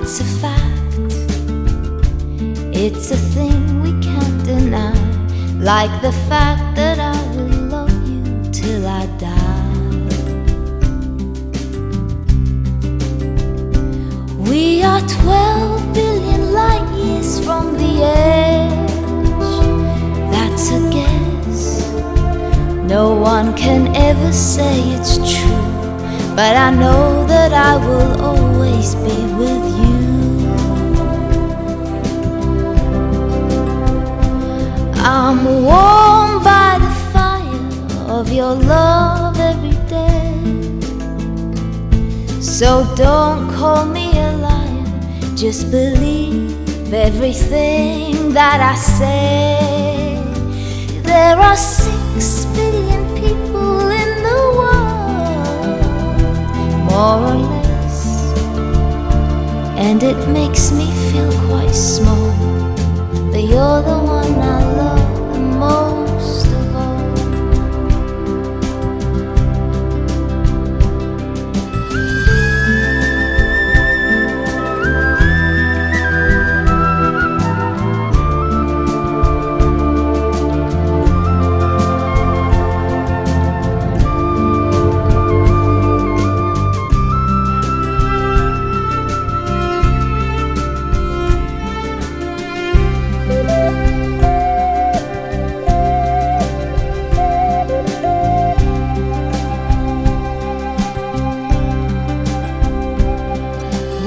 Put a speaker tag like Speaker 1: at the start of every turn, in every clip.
Speaker 1: that's a fact. It's a thing we can't deny, like the fact that I will love you till I die. We are 12 billion light years from the edge. That's a guess. No one can ever say it's true, but I know that I will always be with you. I'm warmed by the fire of your love every day. So don't call me a liar, just believe everything that I say. There are 6 billion people in the world, more or less, and it makes me feel quite small, but you're the one I love the most of all.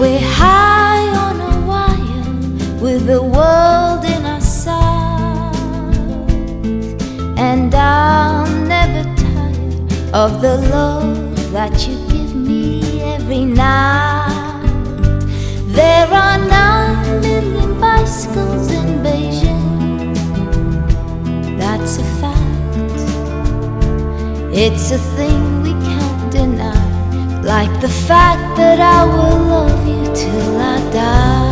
Speaker 1: We're high on a wire with the world in our sight, and I'll never tire of the love that you give me every night. There are 9 million bicycles in Beijing. That's a fact. It's a thing we can't deny, like the fact that I will love you till I die.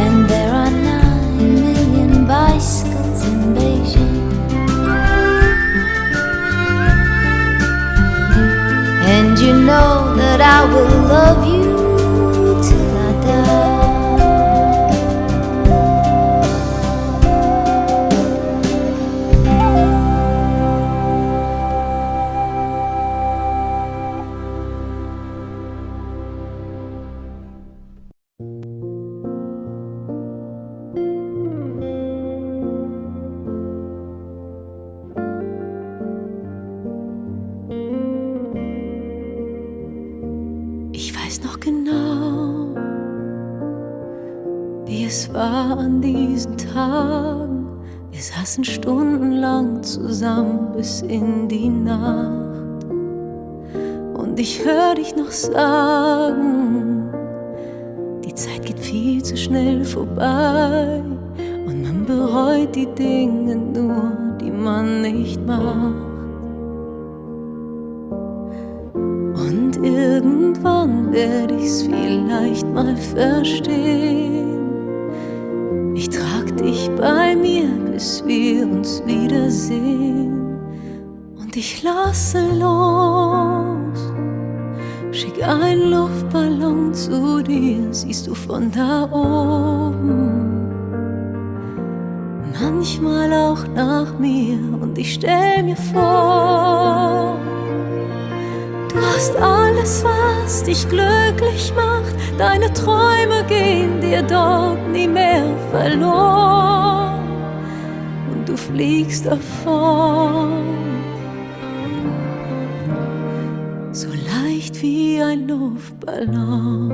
Speaker 1: And there are 9 million bicycles in Beijing. And you know that I will love you till I die.
Speaker 2: Ich weiß noch genau, wie es war an diesen Tagen. Wir saßen stundenlang zusammen bis in die Nacht. Und ich hör dich noch sagen, die Zeit geht viel zu schnell vorbei und man bereut die Dinge nur, die man nicht macht. Und irgendwann werde ich's vielleicht mal verstehen. Ich trag dich bei mir, bis wir uns wiedersehen. Und ich lasse los, schick einen Luftballon zu dir, siehst du von da oben. Manchmal auch nach mir und ich stell mir vor, du hast alles, was dich glücklich macht. Deine Träume gehen dir dort nie mehr verloren. Und du fliegst davon, so leicht wie ein Luftballon.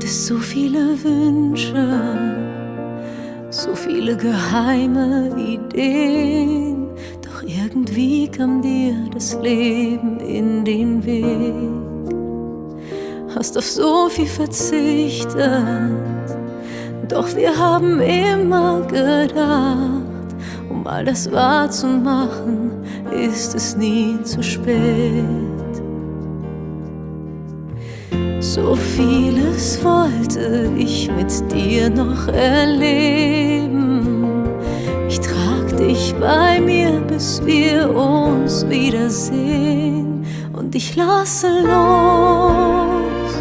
Speaker 2: So viele Wünsche, so viele geheime Ideen, doch irgendwie kam dir das Leben in den Weg. Hast auf so viel verzichtet, doch wir haben immer gedacht, um all das wahrzumachen, ist es nie zu spät. So vieles wollte ich mit dir noch erleben. Ich trag dich bei mir, bis wir uns wiedersehen. Und ich lasse los.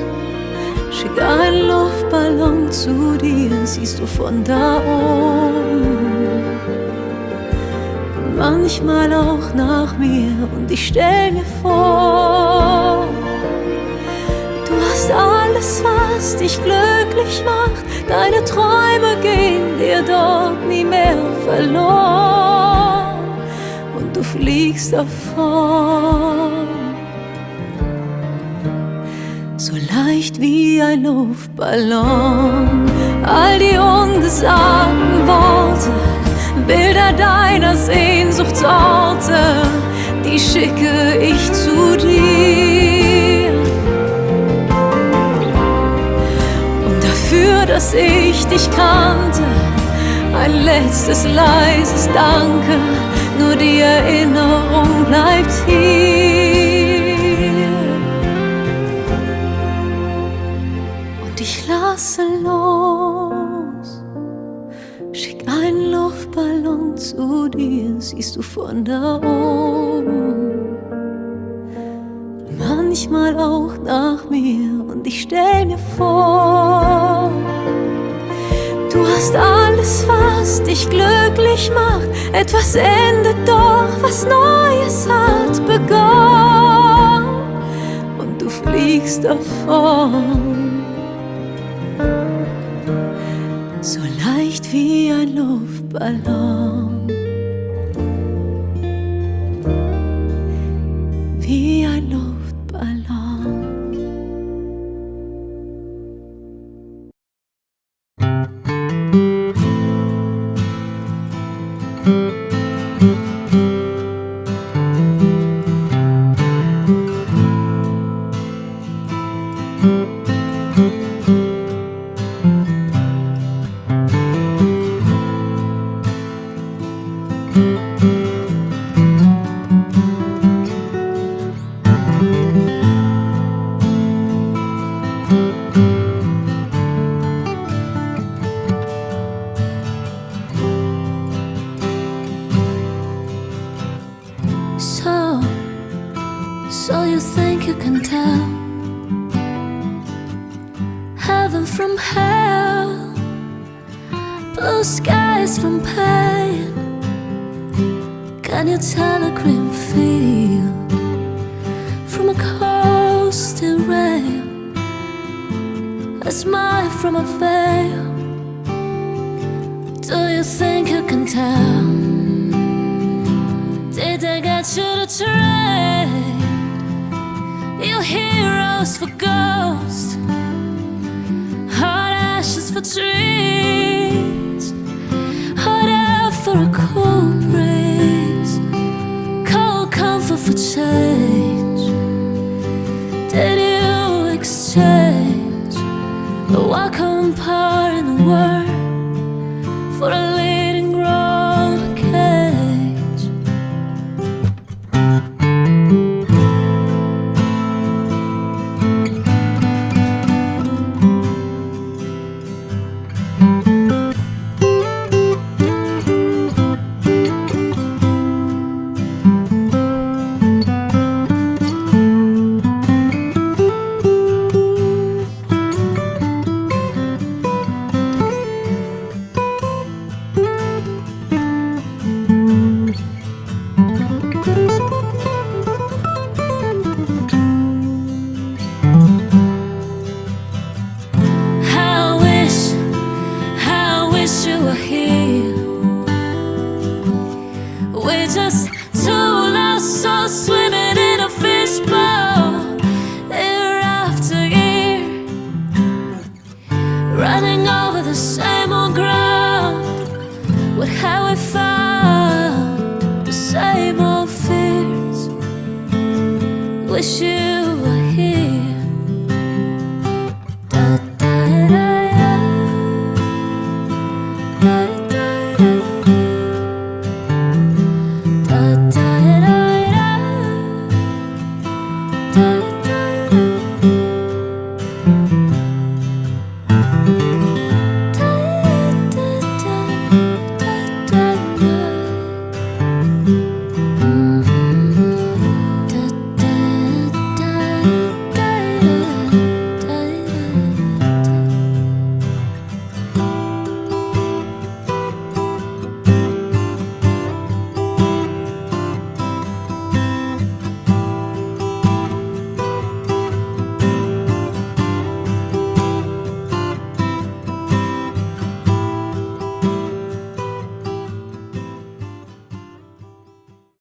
Speaker 2: Schick einen Luftballon zu dir, siehst du von da oben. Manchmal auch nach mir, und ich stell mir vor, du hast alles, was dich glücklich macht. Deine Träume gehen dir dort nie mehr verloren, und du fliegst davon, so leicht wie ein Luftballon. All die ungesagten Worte, Bilder deiner Sehnsuchtsorte, die schicke ich zu dir. Und dafür, dass ich dich kannte, ein letztes leises Danke, nur die Erinnerung bleibt hier. Und ich lasse los. Schick einen Luftballon zu dir, siehst du von da oben. Manchmal auch nach mir, und ich stell mir vor, du hast alles, was dich glücklich macht. Etwas endet, doch was Neues hat begonnen, und du fliegst davon, so leicht wie ein Luftballon, wie ein Luftballon. So you think you can tell heaven from hell, blue skies from pain? Can you tell a green field from a coastal rain, a smile from a veil? Do you think you can tell? Did I get you to trade your heroes for ghosts, hot ashes for trees, hot air for a cool breeze, cold comfort for change? Did you exchange a welcome part in the world